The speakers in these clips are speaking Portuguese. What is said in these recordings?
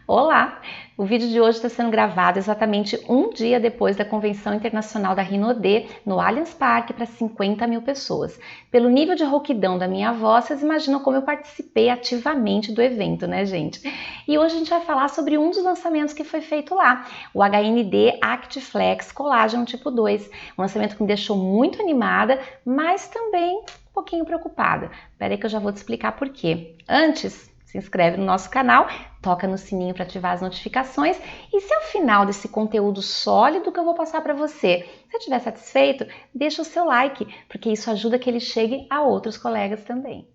Olá! O vídeo de hoje está sendo gravado exatamente um dia depois da Convenção Internacional da Rinode no Allianz Parque para 50 mil pessoas. Pelo nível de rouquidão da minha voz, vocês imaginam como eu participei ativamente do evento, né, gente? E hoje a gente vai falar sobre um dos lançamentos que foi feito lá, o HND ActiFlex Colágeno Tipo 2, um lançamento que me deixou muito animada, mas também um pouquinho preocupada. Espera aí que eu já vou te explicar por quê. Antes, se inscreve no nosso canal, toca no sininho para ativar as notificações e se ao final desse conteúdo sólido que eu vou passar para você, você estiver satisfeito, deixa o seu like, porque isso ajuda que ele chegue a outros colegas também.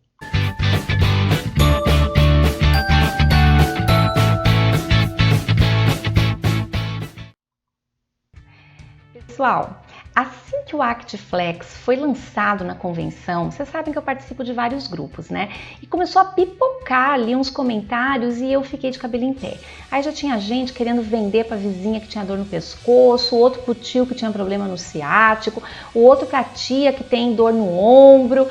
Pessoal, assim que o ActiFlex foi lançado na convenção, vocês sabem que eu participo de vários grupos, né? E começou a pipocar ali uns comentários e eu fiquei de cabelo em pé. Aí já tinha gente querendo vender para vizinha que tinha dor no pescoço, outro pro tio que tinha problema no ciático, o outro pra tia que tem dor no ombro.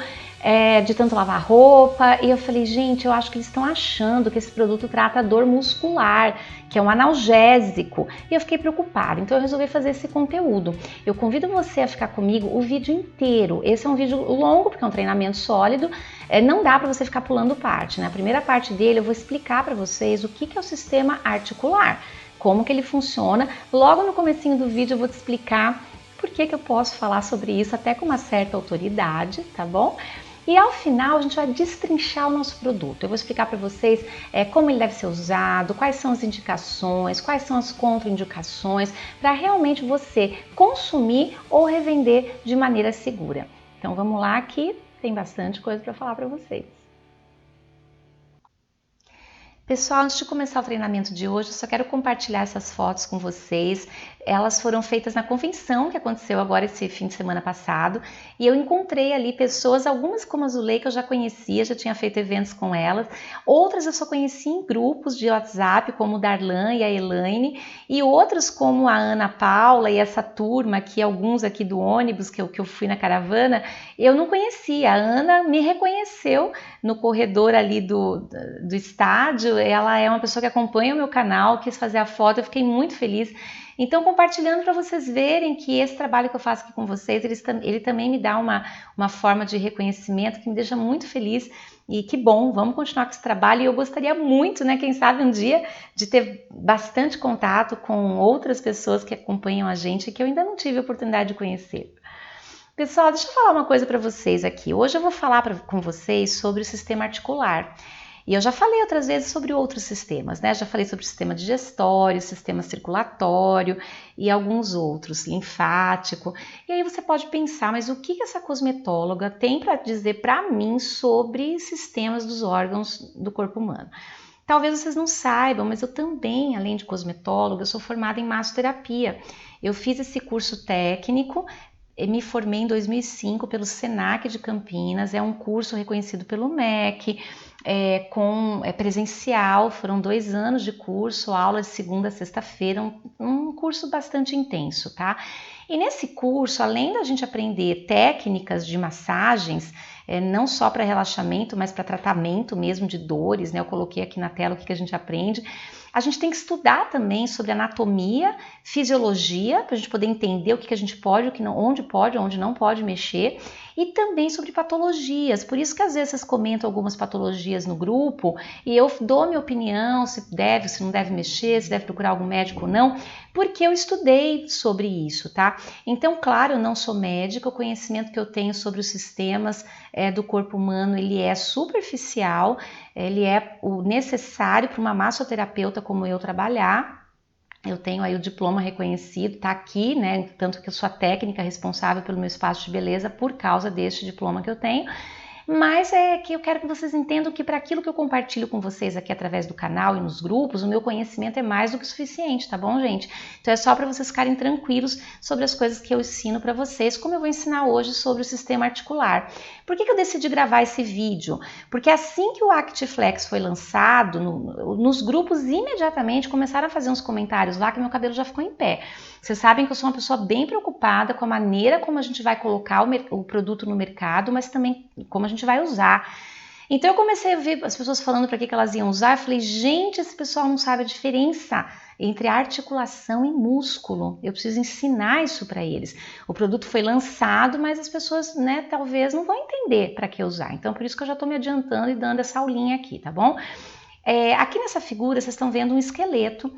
De tanto lavar roupa, e eu falei, gente, eu acho que eles estão achando que esse produto trata dor muscular, que é um analgésico, e eu fiquei preocupada, então eu resolvi fazer esse conteúdo. Eu convido você a ficar comigo o vídeo inteiro. Esse é um vídeo longo, porque é um treinamento sólido, não dá para você ficar pulando parte, né? A primeira parte dele eu vou explicar para vocês o que é o sistema articular, como que ele funciona. Logo no comecinho do vídeo eu vou te explicar por que eu posso falar sobre isso até com uma certa autoridade, tá bom? E ao final a gente vai destrinchar o nosso produto. Eu vou explicar para vocês como ele deve ser usado, quais são as indicações, quais são as contraindicações, para realmente você consumir ou revender de maneira segura. Então vamos lá que tem bastante coisa para falar para vocês. Pessoal, antes de começar o treinamento de hoje, eu só quero compartilhar essas fotos com vocês. Elas foram feitas na convenção que aconteceu agora esse fim de semana passado e eu encontrei ali pessoas, algumas como a Zulei que eu já conhecia, já tinha feito eventos com elas, outras eu só conheci em grupos de WhatsApp como o Darlan e a Elaine e outros como a Ana Paula e essa turma aqui, alguns aqui do ônibus que eu fui na caravana, eu não conhecia. A Ana me reconheceu no corredor ali do estádio. Ela é uma pessoa que acompanha o meu canal, quis fazer a foto, eu fiquei muito feliz. Então, compartilhando para vocês verem que esse trabalho que eu faço aqui com vocês, ele também me dá uma forma de reconhecimento que me deixa muito feliz. E que bom, vamos continuar com esse trabalho. E eu gostaria muito, né, quem sabe um dia, de ter bastante contato com outras pessoas que acompanham a gente que eu ainda não tive a oportunidade de conhecer. Pessoal, deixa eu falar uma coisa para vocês aqui. Hoje eu vou falar com vocês sobre o sistema articular. E eu já falei outras vezes sobre outros sistemas, né? Já falei sobre o sistema digestório, sistema circulatório e alguns outros, linfático. E aí você pode pensar, mas o que essa cosmetóloga tem para dizer para mim sobre sistemas dos órgãos do corpo humano? Talvez vocês não saibam, mas eu também, além de cosmetóloga, eu sou formada em massoterapia. Eu fiz esse curso técnico, me formei em 2005 pelo Senac de Campinas, é um curso reconhecido pelo MEC, presencial, foram 2 anos de curso, aula de segunda a sexta-feira, um curso bastante intenso, tá? E nesse curso, além da gente aprender técnicas de massagens, não só para relaxamento, mas para tratamento mesmo de dores, né? Eu coloquei aqui na tela o que a gente aprende. A gente tem que estudar também sobre anatomia, fisiologia, para a gente poder entender o que a gente pode, onde não pode mexer, e também sobre patologias. Por isso que às vezes vocês comentam algumas patologias no grupo e eu dou minha opinião, se deve, se não deve mexer, se deve procurar algum médico ou não, porque eu estudei sobre isso, tá? Então, claro, eu não sou médica, o conhecimento que eu tenho sobre os sistemas do corpo humano, ele é superficial, ele é o necessário para uma massoterapeuta como eu trabalhar. Eu tenho aí o diploma reconhecido, tá aqui, né? Tanto que eu sou a técnica responsável pelo meu espaço de beleza por causa deste diploma que eu tenho. Mas é que eu quero que vocês entendam que para aquilo que eu compartilho com vocês aqui através do canal e nos grupos, o meu conhecimento é mais do que suficiente, tá bom, gente? Então é só para vocês ficarem tranquilos sobre as coisas que eu ensino para vocês, como eu vou ensinar hoje sobre o sistema articular. Por que eu decidi gravar esse vídeo? Porque assim que o ActiFlex foi lançado, nos grupos imediatamente começaram a fazer uns comentários lá que meu cabelo já ficou em pé. Vocês sabem que eu sou uma pessoa bem preocupada com a maneira como a gente vai colocar o produto no mercado, mas também como a gente vai usar. Então eu comecei a ver as pessoas falando para que elas iam usar, eu falei, gente, esse pessoal não sabe a diferença entre articulação e músculo, eu preciso ensinar isso para eles. O produto foi lançado, mas as pessoas, né, talvez não vão entender para que usar, então por isso que eu já estou me adiantando e dando essa aulinha aqui, tá bom? Aqui nessa figura vocês estão vendo um esqueleto.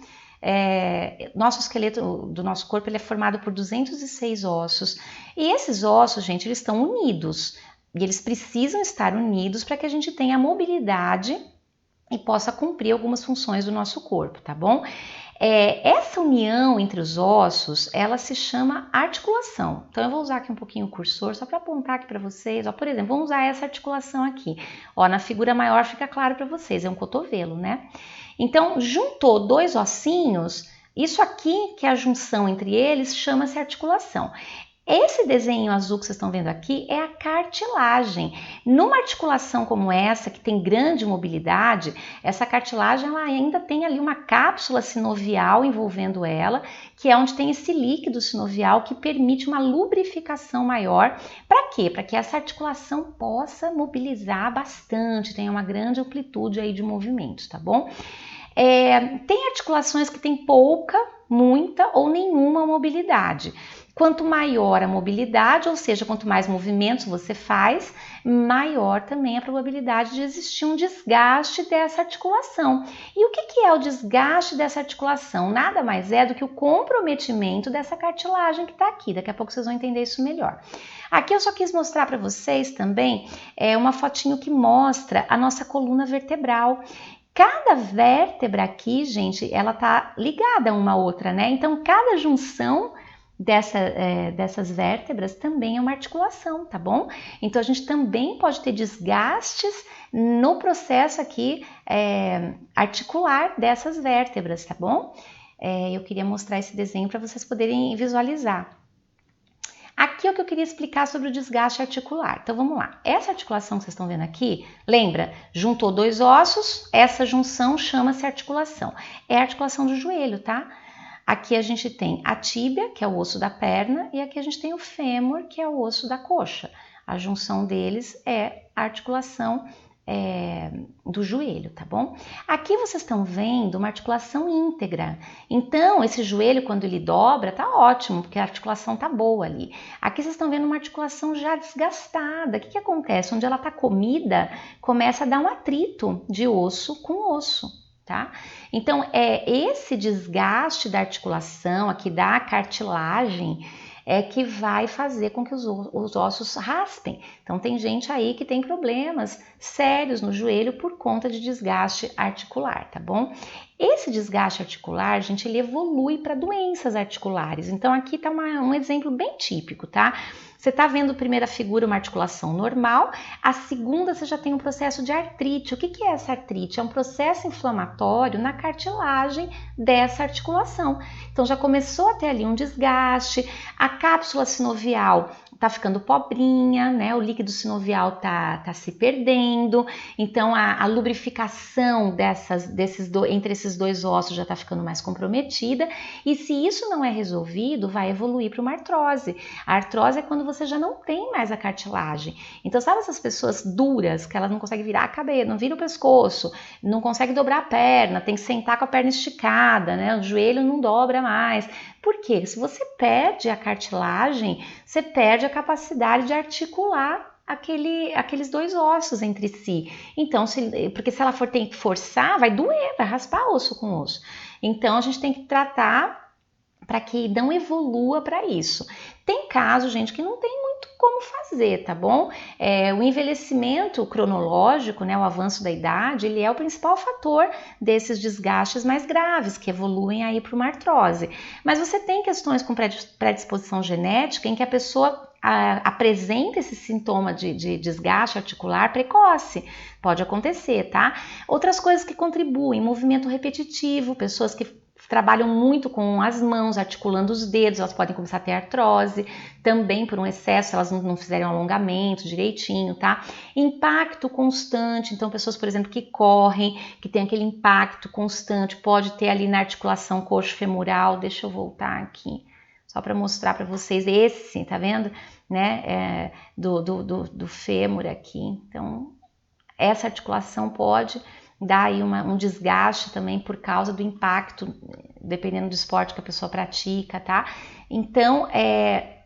Nosso esqueleto do nosso corpo ele é formado por 206 ossos e esses ossos, gente, eles estão unidos e eles precisam estar unidos para que a gente tenha mobilidade e possa cumprir algumas funções do nosso corpo, tá bom? Essa união entre os ossos, ela se chama articulação. Então eu vou usar aqui um pouquinho o cursor só para apontar aqui para vocês. Ó, por exemplo, vamos usar essa articulação aqui. Ó, na figura maior fica claro para vocês, é um cotovelo, né? Então, juntou dois ossinhos, isso aqui, que é a junção entre eles, chama-se articulação. Esse desenho azul que vocês estão vendo aqui é a cartilagem. Numa articulação como essa, que tem grande mobilidade, essa cartilagem ela ainda tem ali uma cápsula sinovial envolvendo ela, que é onde tem esse líquido sinovial que permite uma lubrificação maior. Para quê? Para que essa articulação possa mobilizar bastante, tenha uma grande amplitude aí de movimentos, tá bom? Tem articulações que têm pouca, muita ou nenhuma mobilidade. Quanto maior a mobilidade, ou seja, quanto mais movimentos você faz, maior também a probabilidade de existir um desgaste dessa articulação. E o que é o desgaste dessa articulação? Nada mais é do que o comprometimento dessa cartilagem que está aqui. Daqui a pouco vocês vão entender isso melhor. Aqui eu só quis mostrar para vocês também uma fotinho que mostra a nossa coluna vertebral. Cada vértebra aqui, gente, ela tá ligada uma à outra, né? Então, cada junção dessas vértebras também é uma articulação, tá bom? Então, a gente também pode ter desgastes no processo aqui articular dessas vértebras, tá bom? Eu queria mostrar esse desenho para vocês poderem visualizar. Aqui é o que eu queria explicar sobre o desgaste articular. Então vamos lá. Essa articulação que vocês estão vendo aqui, lembra? Juntou dois ossos, essa junção chama-se articulação. É a articulação do joelho, tá? Aqui a gente tem a tíbia, que é o osso da perna, e aqui a gente tem o fêmur, que é o osso da coxa. A junção deles é a articulação do joelho, tá bom? Aqui vocês estão vendo uma articulação íntegra. Então, esse joelho, quando ele dobra, tá ótimo, porque a articulação tá boa ali. Aqui vocês estão vendo uma articulação já desgastada. O que acontece? Onde ela tá comida, começa a dar um atrito de osso com osso, tá? Então, esse desgaste da articulação, aqui da cartilagem, que vai fazer com que os ossos raspem. Então tem gente aí que tem problemas sérios no joelho por conta de desgaste articular, tá bom? Esse desgaste articular, gente, ele evolui para doenças articulares. Então aqui tá um exemplo bem típico, tá? Você tá vendo a primeira figura, uma articulação normal, a segunda você já tem um processo de artrite. O que é essa artrite? É um processo inflamatório na cartilagem dessa articulação. Então já começou a ter ali um desgaste, a cápsula sinovial tá ficando pobrinha, né? O líquido sinovial tá se perdendo, então a lubrificação entre esses dois ossos já tá ficando mais comprometida, e se isso não é resolvido, vai evoluir para uma artrose. A artrose é quando você já não tem mais a cartilagem. Então, sabe essas pessoas duras, que elas não conseguem virar a cabeça, não viram o pescoço, não conseguem dobrar a perna, tem que sentar com a perna esticada, né? O joelho não dobra mais. Por quê? Se você perde a cartilagem, você perde a capacidade de articular aqueles dois ossos entre si. Então, porque se ela tem que forçar, vai doer, vai raspar osso com osso. Então, a gente tem que tratar para que não evolua para isso. Tem casos, gente, que não tem muito como fazer, tá bom? O envelhecimento cronológico, né, o avanço da idade, ele é o principal fator desses desgastes mais graves, que evoluem aí para uma artrose. Mas você tem questões com predisposição genética em que a pessoa apresenta esse sintoma de desgaste articular precoce. Pode acontecer, tá? Outras coisas que contribuem, movimento repetitivo, pessoas que trabalham muito com as mãos, articulando os dedos, elas podem começar a ter artrose, também por um excesso, elas não fizerem um alongamento direitinho, tá? Impacto constante, então pessoas, por exemplo, que correm, que tem aquele impacto constante, pode ter ali na articulação coxo-femoral, deixa eu voltar aqui, só para mostrar para vocês esse, tá vendo? Né? Do fêmur aqui, então essa articulação pode dar aí um desgaste também por causa do impacto, dependendo do esporte que a pessoa pratica, tá? Então,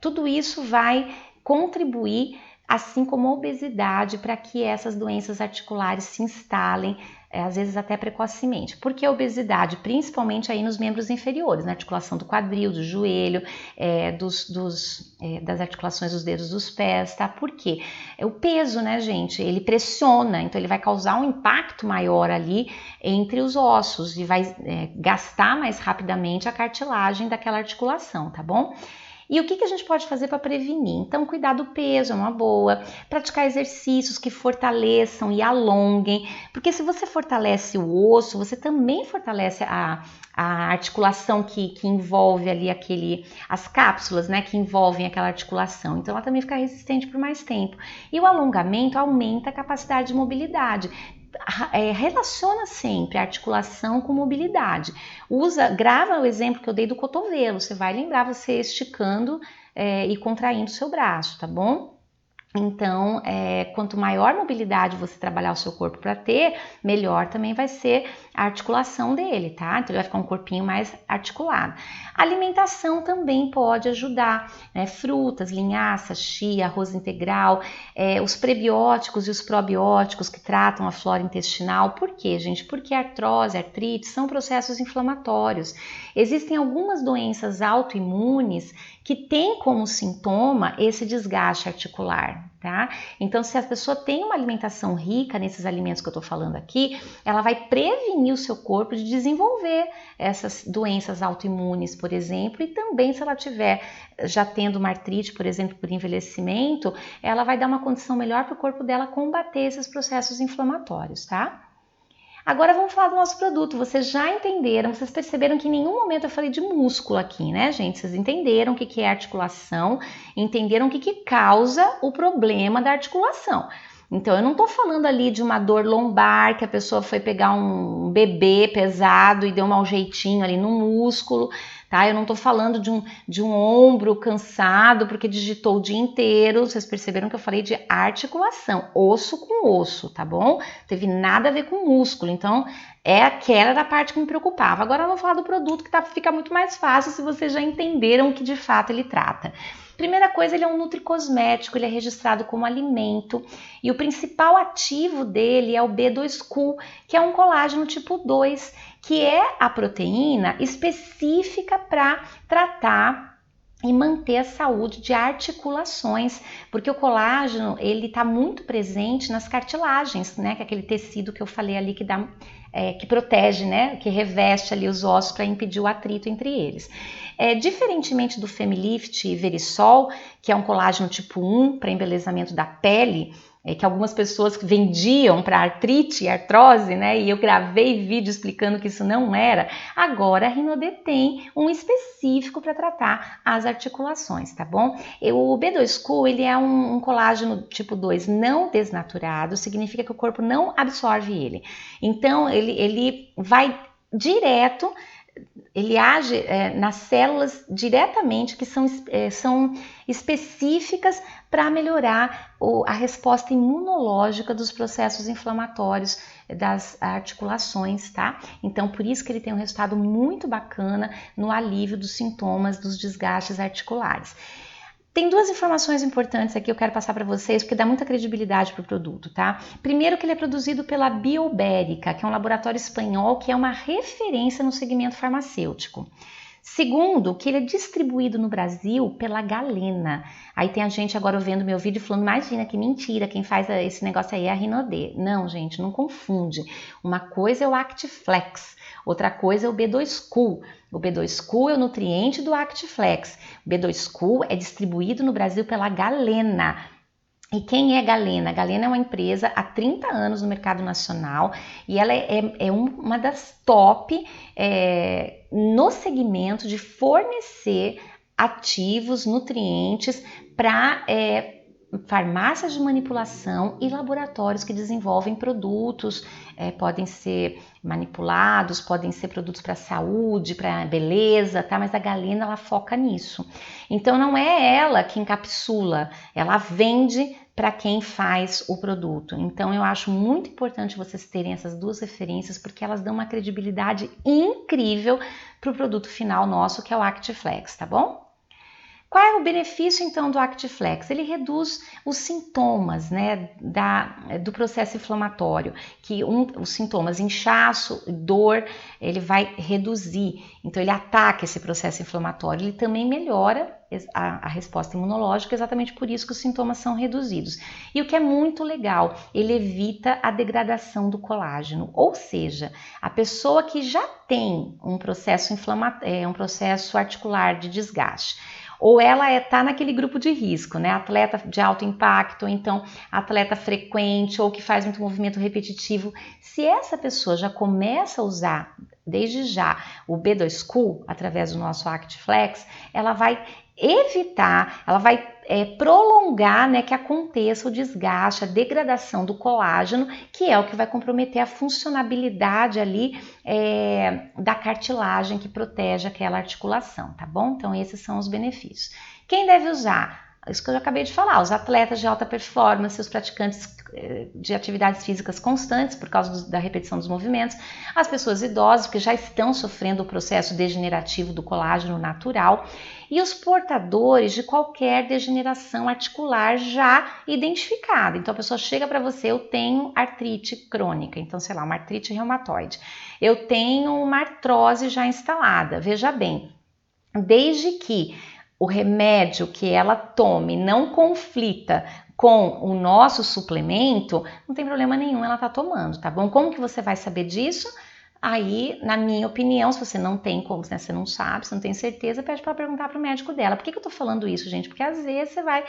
tudo isso vai contribuir, assim como a obesidade, para que essas doenças articulares se instalem, às vezes até precocemente. Por que a obesidade? Principalmente aí nos membros inferiores, na articulação do quadril, do joelho, das articulações dos dedos dos pés, tá? Por quê? O peso, né, gente? Ele pressiona, então ele vai causar um impacto maior ali entre os ossos e vai gastar mais rapidamente a cartilagem daquela articulação, tá bom? E o que a gente pode fazer para prevenir? Então, cuidar do peso é uma boa, praticar exercícios que fortaleçam e alonguem, porque se você fortalece o osso, você também fortalece a articulação que envolve ali as cápsulas, né, que envolvem aquela articulação. Então, ela também fica resistente por mais tempo. E o alongamento aumenta a capacidade de mobilidade. Relaciona sempre a articulação com mobilidade. Grava o exemplo que eu dei do cotovelo, você vai lembrar você esticando e contraindo o seu braço, tá bom? Então, quanto maior mobilidade você trabalhar o seu corpo para ter, melhor também vai ser a articulação dele, tá? Então, ele vai ficar um corpinho mais articulado. A alimentação também pode ajudar, né? Frutas, linhaças, chia, arroz integral, os prebióticos e os probióticos que tratam a flora intestinal. Por quê, gente? Porque artrose, artrite são processos inflamatórios. Existem algumas doenças autoimunes que têm como sintoma esse desgaste articular, tá? Então, se a pessoa tem uma alimentação rica nesses alimentos que eu tô falando aqui, ela vai prevenir o seu corpo de desenvolver essas doenças autoimunes, por exemplo, e também se ela tiver já tendo uma artrite, por exemplo, por envelhecimento, ela vai dar uma condição melhor para o corpo dela combater esses processos inflamatórios, tá? Agora vamos falar do nosso produto. Vocês já entenderam, vocês perceberam que em nenhum momento eu falei de músculo aqui, né, gente? Vocês entenderam o que é articulação, entenderam o que causa o problema da articulação. Então, eu não tô falando ali de uma dor lombar, que a pessoa foi pegar um bebê pesado e deu um mau jeitinho ali no músculo, tá? Eu não tô falando de um ombro cansado porque digitou o dia inteiro. Vocês perceberam que eu falei de articulação, osso com osso, tá bom? Teve nada a ver com músculo, então aquela era a parte que me preocupava. Agora eu vou falar do produto que fica muito mais fácil se vocês já entenderam o que de fato ele trata. Primeira coisa, ele é um nutricosmético, ele é registrado como alimento e o principal ativo dele é o B2Q, que é um colágeno tipo 2, que é a proteína específica para tratar e manter a saúde de articulações, porque o colágeno ele está muito presente nas cartilagens, né, que é aquele tecido que eu falei ali que protege, né, que reveste ali os ossos para impedir o atrito entre eles. Diferentemente do Femilift e Verisol, que é um colágeno tipo 1 para embelezamento da pele, que algumas pessoas vendiam para artrite e artrose, né? E eu gravei vídeo explicando que isso não era. Agora a Rinode tem um específico para tratar as articulações, tá bom? O B2Q, ele é um colágeno tipo 2 não desnaturado, significa que o corpo não absorve ele. Então, ele vai direto, ele age nas células diretamente, que são específicas para melhorar a resposta imunológica dos processos inflamatórios das articulações, tá? Então, por isso que ele tem um resultado muito bacana no alívio dos sintomas dos desgastes articulares. Tem duas informações importantes aqui que eu quero passar para vocês, porque dá muita credibilidade para o produto, tá? Primeiro, que ele é produzido pela Biobérica, que é um laboratório espanhol que é uma referência no segmento farmacêutico. Segundo, que ele é distribuído no Brasil pela Galena. Aí tem a gente agora vendo meu vídeo falando, imagina que mentira, quem faz esse negócio aí é a Rinode. Não, gente, não confunde. Uma coisa é o Actiflex, outra coisa é o B2Q. O B2Q é o nutriente do Actiflex. O B2Q é distribuído no Brasil pela Galena. E quem é Galena? Galena é uma empresa há 30 anos no mercado nacional e ela é uma das top no segmento de fornecer ativos, nutrientes para farmácias de manipulação e laboratórios que desenvolvem produtos, podem ser manipulados, podem ser produtos para saúde, para beleza, tá? Mas a Galena ela foca nisso. Então não é ela que encapsula, ela vende para quem faz o produto. Então eu acho muito importante vocês terem essas duas referências, porque elas dão uma credibilidade incrível para o produto final nosso, que é o ActiFlex, tá bom? Qual é o benefício então do ActiFlex? Ele reduz os sintomas, né, do processo inflamatório, que os sintomas inchaço, dor, ele vai reduzir. Então ele ataca esse processo inflamatório, ele também melhora a resposta imunológica, exatamente por isso que os sintomas são reduzidos. E o que é muito legal, ele evita a degradação do colágeno, ou seja, a pessoa que já tem um processo um processo articular de desgaste, ou ela está naquele grupo de risco, né? Atleta de alto impacto, ou então atleta frequente, ou que faz muito movimento repetitivo. Se essa pessoa já começa a usar desde já o B2Cool através do nosso ActiFlex, ela vai evitar, ela vai prolongar, né, que aconteça o desgaste, a degradação do colágeno, que é o que vai comprometer a funcionabilidade ali da cartilagem que protege aquela articulação, tá bom? Então esses são os benefícios. Quem deve usar? Isso que eu já acabei de falar, os atletas de alta performance, os praticantes de atividades físicas constantes por causa da repetição dos movimentos, as pessoas idosas que já estão sofrendo o processo degenerativo do colágeno natural e os portadores de qualquer degeneração articular já identificada. Então a pessoa chega para você, eu tenho artrite crônica, então sei lá, uma artrite reumatoide, eu tenho uma artrose já instalada, veja bem, desde que o remédio que ela tome não conflita com o nosso suplemento, não tem problema nenhum ela tá tomando, tá bom? Como que você vai saber disso? Aí, na minha opinião, se você não tem como, né, você não sabe, você não tem certeza, pede para perguntar para o médico dela. Por que eu tô falando isso, gente? Porque às vezes você vai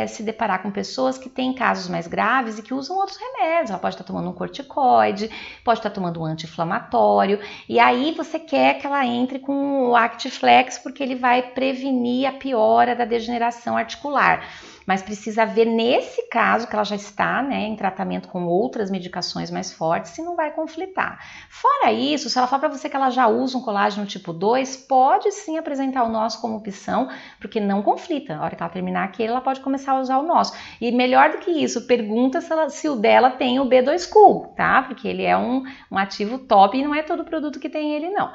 se deparar com pessoas que têm casos mais graves e que usam outros remédios. Ela pode estar tomando um corticoide, pode estar tomando um anti-inflamatório, e aí você quer que ela entre com o ActiFlex porque ele vai prevenir a piora da degeneração articular. Mas precisa ver nesse caso que ela já está, né, em tratamento com outras medicações mais fortes, se não vai conflitar. Fora isso, se ela falar para você que ela já usa um colágeno tipo 2, pode sim apresentar o nosso como opção, porque não conflita. Na hora que ela terminar aquele, ela pode começar a usar o nosso. E melhor do que isso, pergunta se o dela tem o B2Cool, tá? Porque ele é um ativo top e não é todo produto que tem ele, não.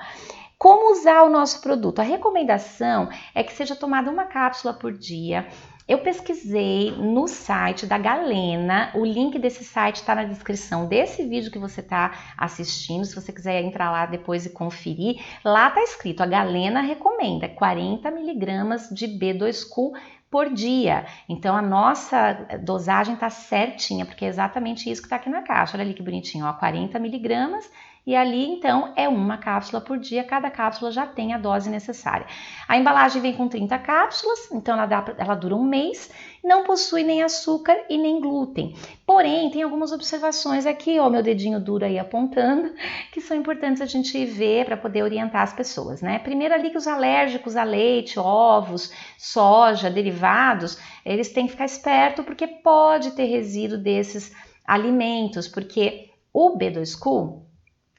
Como usar o nosso produto? A recomendação é que seja tomada uma cápsula por dia. Eu pesquisei no site da Galena, o link desse site está na descrição desse vídeo que você está assistindo, se você quiser entrar lá depois e conferir, lá está escrito, a Galena recomenda 40 mg de B2Cool por dia. Então a nossa dosagem está certinha, porque é exatamente isso que está aqui na caixa. Olha ali que bonitinho, ó, 40 mg. E ali, então, é uma cápsula por dia, cada cápsula já tem a dose necessária. A embalagem vem com 30 cápsulas, então ela dura um mês, não possui nem açúcar e nem glúten. Porém, tem algumas observações aqui, ó, meu dedinho duro aí apontando, que são importantes a gente ver para poder orientar as pessoas, né? Primeiro ali que os alérgicos a leite, ovos, soja, derivados, eles têm que ficar esperto porque pode ter resíduo desses alimentos, porque o B2Cool,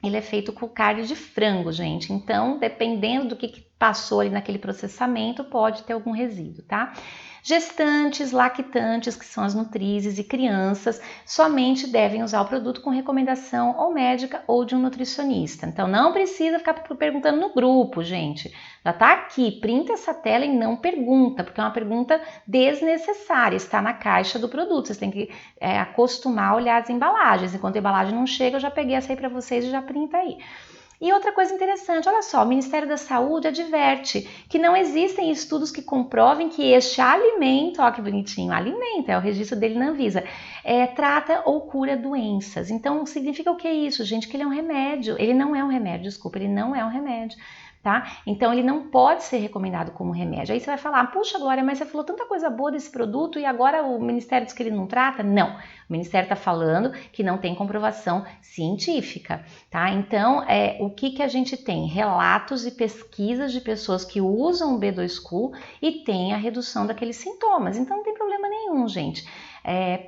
ele é feito com carne de frango, gente. Então, dependendo do que passou ali naquele processamento, pode ter algum resíduo, tá? Gestantes, lactantes, que são as nutrizes, e crianças, somente devem usar o produto com recomendação ou médica ou de um nutricionista. Então, não precisa ficar perguntando no grupo, gente. Já tá aqui, printa essa tela e não pergunta, porque é uma pergunta desnecessária, está na caixa do produto. Vocês têm que acostumar a olhar as embalagens. Enquanto a embalagem não chega, eu já peguei essa aí para vocês e já printa aí. E outra coisa interessante, olha só, o Ministério da Saúde adverte que não existem estudos que comprovem que este alimento, ó que bonitinho, alimento, é o registro dele na Anvisa, trata ou cura doenças. Então, significa o que é isso, gente? Que ele é um remédio. Ele não é um remédio, desculpa, ele não é um remédio. Tá? Então ele não pode ser recomendado como remédio. Aí você vai falar, puxa Glória, mas você falou tanta coisa boa desse produto e agora o Ministério diz que ele não trata? Não, o Ministério está falando que não tem comprovação científica, tá? Então o que a gente tem? Relatos e pesquisas de pessoas que usam o B2Cu e tem a redução daqueles sintomas. Então não tem problema nenhum, gente.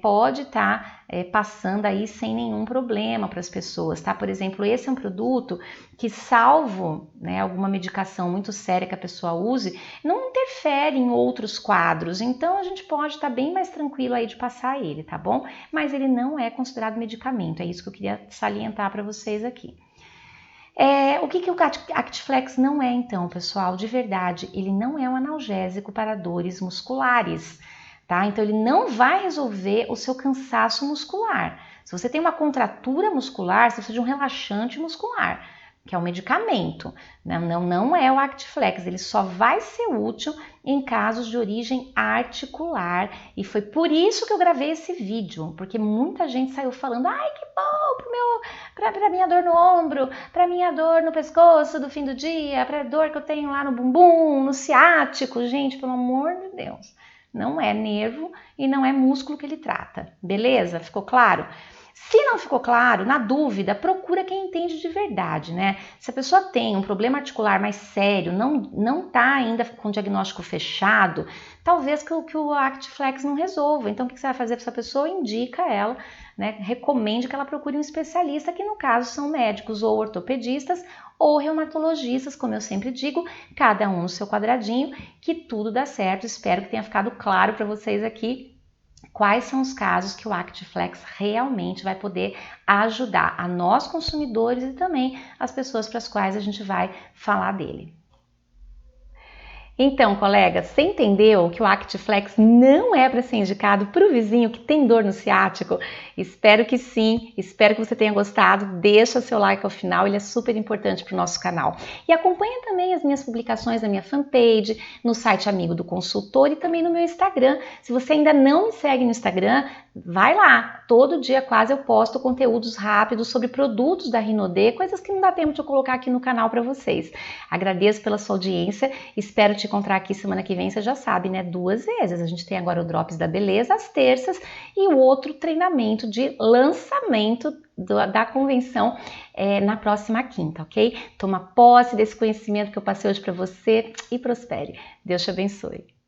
Pode estar passando aí sem nenhum problema para as pessoas, tá? Por exemplo, esse é um produto que, salvo, né, alguma medicação muito séria que a pessoa use, não interfere em outros quadros, então a gente pode estar bem mais tranquilo aí de passar ele, tá bom? Mas ele não é considerado medicamento, é isso que eu queria salientar para vocês aqui. O que o Actiflex não é então, pessoal? De verdade, ele não é um analgésico para dores musculares. Tá? Então ele não vai resolver o seu cansaço muscular. Se você tem uma contratura muscular, você precisa de um relaxante muscular, que é um medicamento. Não é o Actiflex, ele só vai ser útil em casos de origem articular. E foi por isso que eu gravei esse vídeo, porque muita gente saiu falando: ai, que bom para minha dor no ombro, para minha dor no pescoço do fim do dia, para a dor que eu tenho lá no bumbum, no ciático. Gente, pelo amor de Deus. Não é nervo e não é músculo que ele trata, beleza? Ficou claro? Se não ficou claro, na dúvida, procura quem entende de verdade, né? Se a pessoa tem um problema articular mais sério, não tá ainda com o diagnóstico fechado, talvez que o Actiflex não resolva. Então, o que você vai fazer para essa pessoa? Indica ela, né? Recomende que ela procure um especialista, que no caso são médicos ou ortopedistas ou reumatologistas, como eu sempre digo, cada um no seu quadradinho, que tudo dá certo. Espero que tenha ficado claro para vocês aqui quais são os casos que o Actiflex realmente vai poder ajudar a nós consumidores e também as pessoas para as quais a gente vai falar dele. Então, colegas, você entendeu que o Actiflex não é para ser indicado para o vizinho que tem dor no ciático? Espero que sim, espero que você tenha gostado. Deixa seu like ao final, ele é super importante para o nosso canal. E acompanha também as minhas publicações na minha fanpage, no site Amigo do Consultor e também no meu Instagram. Se você ainda não me segue no Instagram, vai lá. Todo dia quase eu posto conteúdos rápidos sobre produtos da Rinodê, coisas que não dá tempo de eu colocar aqui no canal para vocês. Agradeço pela sua audiência, espero te encontrar aqui semana que vem, você já sabe, né? 2 vezes. A gente tem agora o Drops da Beleza às terças e o outro treinamento de lançamento da convenção na próxima quinta, ok? Toma posse desse conhecimento que eu passei hoje para você e prospere. Deus te abençoe.